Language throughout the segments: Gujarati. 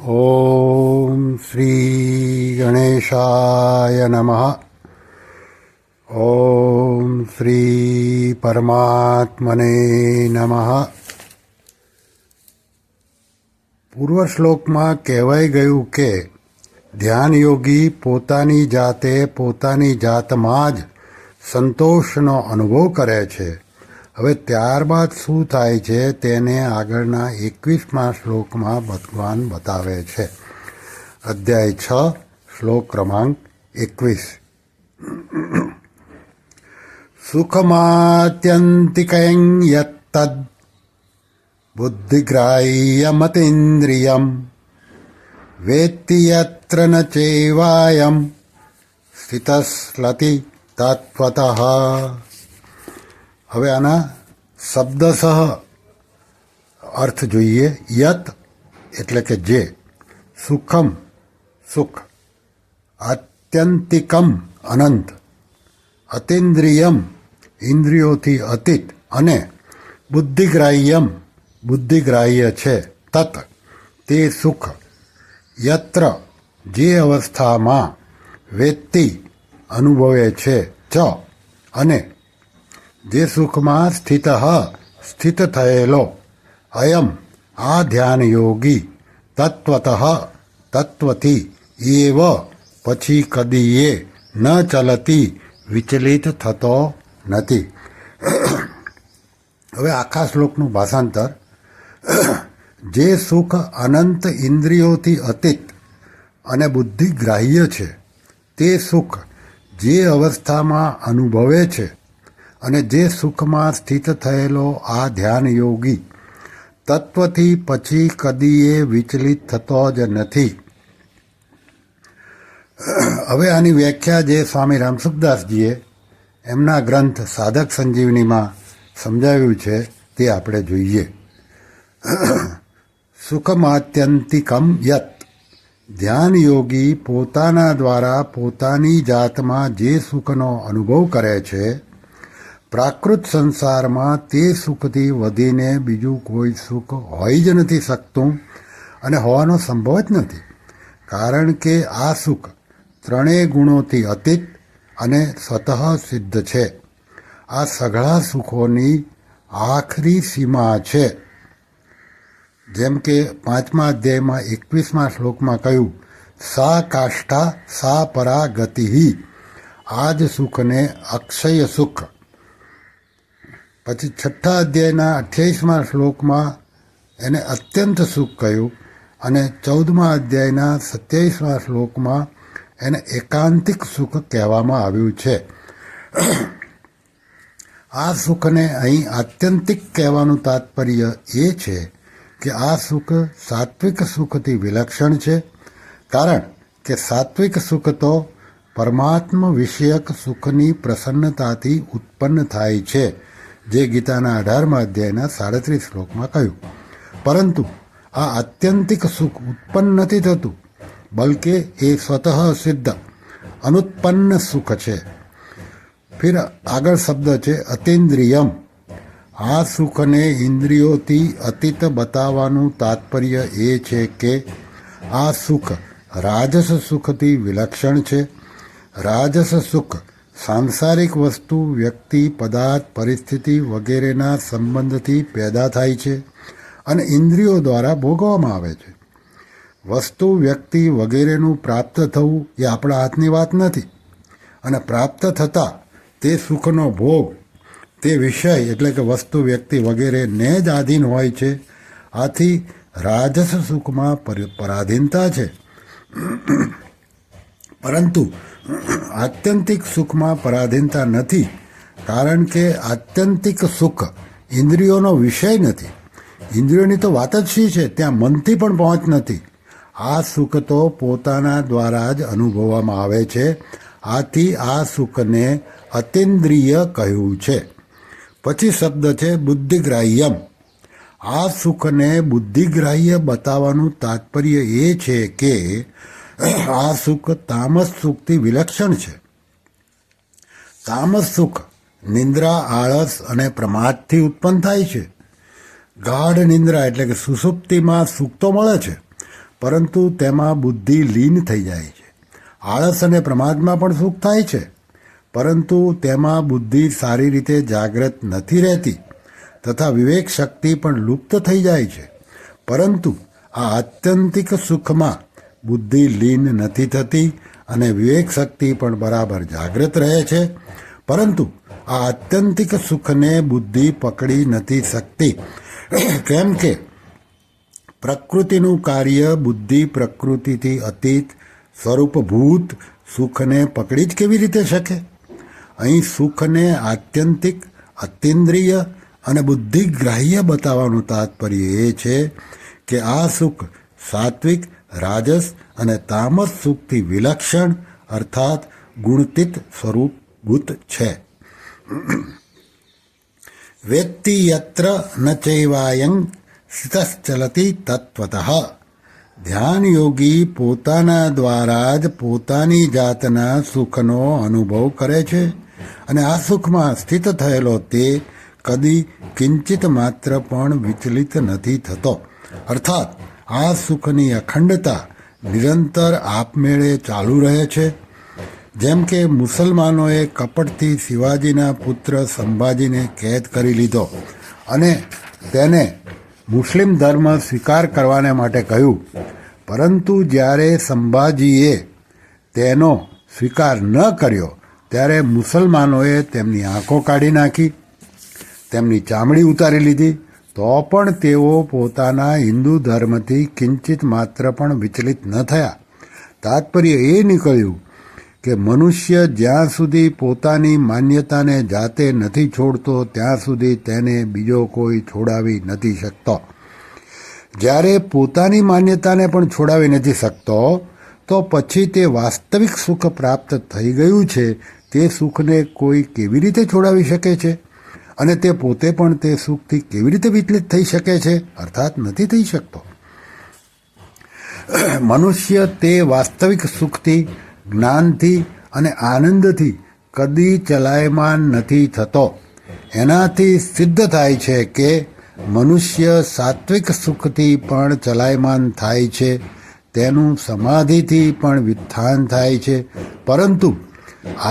ઓમ શ્રી ગણેશાય નમઃ. ઓમ શ્રી પરમાત્મને નમઃ. પૂર્વ શ્લોકમાં કહેવાઈ ગયું કે ધ્યાનયોગી પોતાની જાતે પોતાની જાતમાં જ સંતોષનો અનુભવ કરે છે. હવે ત્યારબાદ શું થાય છે તેને આગળના 21મા શ્લોકમાં ભગવાન બતાવે છે. અધ્યાય 6 શ્લોક ક્રમાંક 21. સુખમાત્યંતિકં યત્તદ્ બુદ્ધિગ્રાહ્યમતીન્દ્રિયમ વેત્તિ યત્ર ન ચૈવાયમ સ્થિતસ્લતિ તત્વતઃ. હવે આના શબ્દસઃ અર્થ જોઈએ. યત એટલે કે જે, સુખમ સુખ, આત્યંતિકમ અનંત, અતિન્દ્રિયમ ઇન્દ્રિયોથી અતીત, અને બુદ્ધિગ્રાહ્યમ બુદ્ધિગ્રાહ્ય છે, તત તે સુખ, યત્ર જે અવસ્થામાં, વેત્તિ અનુભવે છે, ચ અને જે સુખમાં સ્થિત થયેલો, અયમ આ ધ્યાન યોગી, તત્વતઃ તત્વથી, એવ પછી કદીએ, ન ચલતી વિચલિત થતો નથી. હવે આખા શ્લોકનું ભાષાંતર. જે સુખ અનંત ઇન્દ્રિયોથી અતીત અને બુદ્ધિગ્રાહ્ય છે, તે સુખ જે અવસ્થામાં અનુભવે છે અને જે સુખમાં સ્થિત થયેલો આ ધ્યાન યોગી તત્વથી પછી કદીએ વિચલિત થતો જ નથી. હવે આની વ્યાખ્યા જે સ્વામી રામસુખદાસજીએ એમના ગ્રંથ સાધક સંજીવનીમાં સમજાવ્યું છે તે આપણે જોઈએ. સુખમાત્યંતિકમ યત, ધ્યાન યોગી પોતાના દ્વારા પોતાની જાતમાં જે સુખનો અનુભવ કરે છે, પ્રાકૃત સંસારમાં તે સુખથી વધીને બીજું કોઈ સુખ હોઈ જ નથી શકતું અને હોવાનો સંભવ જ નથી. કારણ કે આ સુખ ત્રણેય ગુણોથી અતીત અને સ્વતઃ સિદ્ધ છે. આ સઘળા સુખોની આખરી સીમા છે. જેમ કે 5મા અધ્યાયમાં 21મા શ્લોકમાં કહ્યું, સા કાષ્ઠા સા પરા ગતિ. આ જ સુખને અક્ષય સુખ. પછી 6થા અધ્યાયના 28મા શ્લોકમાં એને અત્યંત સુખ કહ્યું અને 14મા અધ્યાયના 27મા શ્લોકમાં એને એકાંતિક સુખ કહેવામાં આવ્યું છે. આ સુખને અહીં આત્યંતિક કહેવાનું તાત્પર્ય એ છે કે આ સુખ સાત્વિક સુખથી વિલક્ષણ છે. કારણ કે સાત્વિક સુખ તો પરમાત્મ વિષયક સુખની પ્રસન્નતાથી ઉત્પન્ન થાય છે, જે ગીતાના 18મા અધ્યાયના 37 શ્લોકમાં કહ્યું. પરંતુ આ આત્યંતિક સુખ ઉત્પન્ન નથી થતું, બલકે એ સ્વતઃ સિદ્ધ અનુત્પન્ન સુખ છે. ફિર આગળ શબ્દ છે અતિન્દ્રિયમ. આ સુખને ઇન્દ્રિયોથી અતીત બતાવવાનું તાત્પર્ય એ છે કે આ સુખ રાજસ સુખથી વિલક્ષણ છે. રાજસ સુખ સાંસારિક વસ્તુ, વ્યક્તિ, પદાર્થ, પરિસ્થિતિ વગેરેના સંબંધથી પેદા થાય છે અને ઇન્દ્રિયો દ્વારા ભોગવવામાં આવે છે. વસ્તુ, વ્યક્તિ વગેરેનું પ્રાપ્ત થવું એ આપણા હાથની વાત નથી, અને પ્રાપ્ત થતાં તે સુખનો ભોગ તે વિષય એટલે કે વસ્તુ, વ્યક્તિ વગેરેને જ આધીન હોય છે. આથી રાજસ સુખમાં પરાધીનતા છે. પરંતુ આત્યંતિક સુખમાં પરાધીનતા નથી, કારણ કે આત્યંતિક સુખ ઇન્દ્રિયોનો વિષય નથી. ઇન્દ્રિયોની તો વાત જ શી છે, ત્યાં મનથી પણ પહોંચ નથી. આ સુખ તો પોતાના દ્વારા જ અનુભવવામાં આવે છે. આથી આ સુખને અતિન્દ્રિય કહ્યું છે. પછી શબ્દ છે બુદ્ધિગ્રાહ્યમ. આ સુખને બુદ્ધિગ્રાહ્ય બતાવવાનું તાત્પર્ય એ છે કે આ સુખ તામસ સુખથી વિલક્ષણ છે. તામસ સુખ નિંદ્રા, આળસ અને પ્રમાદથી ઉત્પન્ન થાય છે. ગાઢ નિંદ્રા એટલે કે સુષુપ્તિમાં સુખ તો મળે છે, પરંતુ તેમાં બુદ્ધિ લીન થઈ જાય છે. આળસ અને પ્રમાદમાં પણ સુખ થાય છે, પરંતુ તેમાં બુદ્ધિ સારી રીતે જાગૃત નથી રહેતી તથા વિવેક શક્તિ પણ લુપ્ત થઈ જાય છે. પરંતુ આ આત્યંતિક સુખમાં બુદ્ધિ લીન નથી થતી અને વિવેક શક્તિ પણ બરાબર જાગૃત રહે છે, પરંતુ આ આત્યંતિક સુખને બુદ્ધિ પકડી નથી શકતી. કેમ કે પ્રકૃતિનું કાર્ય બુદ્ધિ પ્રકૃતિથી અતીત સ્વરૂપભૂત સુખને પકડી જ કેવી રીતે શકે? અહીં સુખને આત્યંતિક, અતિન્દ્રિય અને બુદ્ધિગ્રાહ્ય બતાવવાનું તાત્પર્ય એ છે કે આ સુખ સાત્વિક, રાજસ અને તામસ સુખથી વિલક્ષણ અર્થાત ગુણતીત સ્વરૂપભૂત છે. વેત્તિ યત્ર ન ચૈવાયં સ્થિતશ્ચલતિ તત્વતઃ. ધ્યાન યોગી પોતાના દ્વારા જ પોતાની જાતના સુખનો અનુભવ કરે છે અને આ સુખમાં સ્થિત થયેલો તે કદી કિંચિત માત્ર પણ વિચલિત નથી થતો. અર્થાત આ સુખની અખંડતા નિરંતર આપમેળે ચાલુ રહે છે. જેમ કે મુસલમાનોએ કપટથી શિવાજીના પુત્ર સંભાજીને કેદ કરી લીધો અને તેને મુસ્લિમ ધર્મ સ્વીકાર કરવાને માટે કહ્યું, પરંતુ જ્યારે સંભાજીએ તેનો સ્વીકાર ન કર્યો ત્યારે મુસલમાનોએ તેમની આંખો કાઢી નાખી, તેમની ચામડી ઉતારી લીધી, તો પણ તેઓ પોતાના હિન્દુ ધર્મથી કિંચિત માત્ર પણ વિચલિત ન થયા. તાત્પર્ય એ નીકળ્યું કે મનુષ્ય જ્યાં સુધી પોતાની માન્યતાને જાતે નથી છોડતો ત્યાં સુધી તેને બીજો કોઈ છોડાવી નથી શકતો. જ્યારે પોતાની માન્યતાને પણ છોડાવી નથી શકતો તો પછી તે વાસ્તવિક સુખ પ્રાપ્ત થઈ ગયું છે તે સુખને કોઈ કેવી રીતે છોડાવી શકે છે? અને તે પોતે પણ તે સુખથી કેવી રીતે વિચલિત થઈ શકે છે? અર્થાત નથી થઈ શકતો. મનુષ્ય તે વાસ્તવિક સુખથી, જ્ઞાનથી અને આનંદથી કદી ચલાયમાન નથી થતો. એનાથી સિદ્ધ થાય છે કે મનુષ્ય સાત્વિક સુખથી પણ ચલાયમાન થાય છે, તેનું સમાધિથી પણ વિત્થાન થાય છે, પરંતુ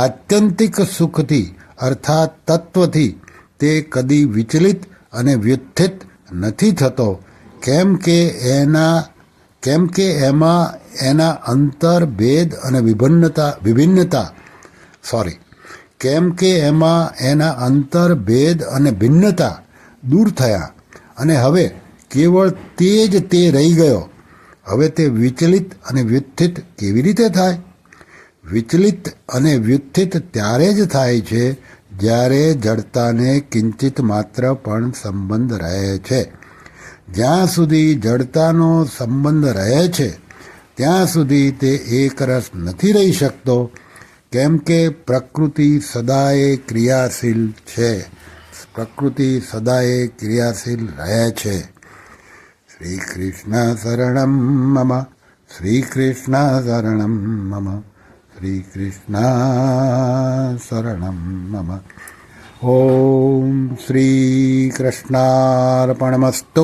આત્યંતિક સુખથી અર્થાત તત્વથી તે કદી વિચલિત અને વ્યુત્થિત નથી થતો. કેમ કે એમાં એના અંતર ભેદ અને ભિન્નતા દૂર થયા અને હવે કેવળ તે જ તે રહી ગયો. હવે તે વિચલિત અને વ્યુત્થિત કેવી રીતે થાય? વિચલિત અને વ્યુત્થિત ત્યારે જ થાય છે જ્યારે જડતાને કિંચિત માત્ર પણ સંબંધ રહે છે. જ્યાં સુધી જડતાનો સંબંધ રહે છે ત્યાં સુધી તે એકરસ નથી રહી શકતો. કેમ કે પ્રકૃતિ સદાય ક્રિયાશીલ છે, પ્રકૃતિ સદાય ક્રિયાશીલ રહે છે. શ્રી કૃષ્ણ શરણમ મમ, શ્રી કૃષ્ણ શરણમ મમ, શ્રી કૃષ્ણ શરણમ મમ. ઓમ શ્રી કૃષ્ણાર્પણમસ્તુ.